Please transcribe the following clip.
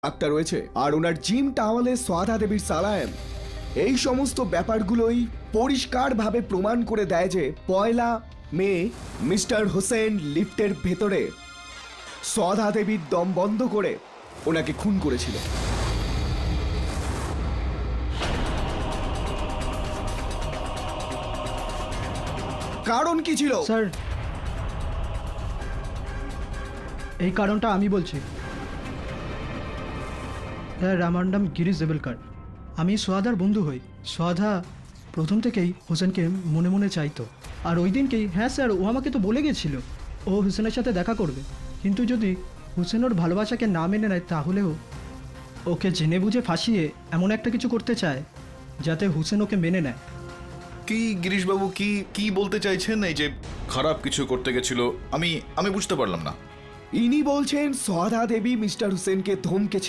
আক্তার রয়েছে, আর ওনার জিম টাওয়ালে সোয়াদা দেবীর সালায়েম। এই সমস্ত ব্যাপারগুলোই পরিষ্কারভাবে প্রমাণ করে দেয় যে 1 মে মিস্টার হোসেন লিফটের ভেতরে সোয়াদা দেবীর দম বন্ধ করে ওনাকে খুন করেছিল। কারণ কি ছিল? স্যার, এই কারণটা আমি বলছি। স্যার, আমার নাম গিরিশ দেবেলকার। আমি সোয়াদার বন্ধু হই। সোয়াদা প্রথম থেকেই হোসেনকে মনে মনে চাইতো, আর ওই দিনকেই, হ্যাঁ স্যার, ও আমাকে তো বলে গেছিল ও হোসেনের সাথে দেখা করবে, কিন্তু যদি হোসেন ওর ভালোবাসাকে না মেনে নেয় তাহলেও ওকে জেনে বুঝে ফাঁসিয়ে এমন একটা কিছু করতে চায় যাতে হোসেন ওকে মেনে নেয়। কি গিরিশবাবু, কি কি বলতে চাইছেন? এই যে খারাপ কিছু করতে গেছিল, আমি বুঝতে পারলাম না। ইনি বলছেন সোয়াদা দেবী মিস্টার হোসেনকে ধমকেছিল।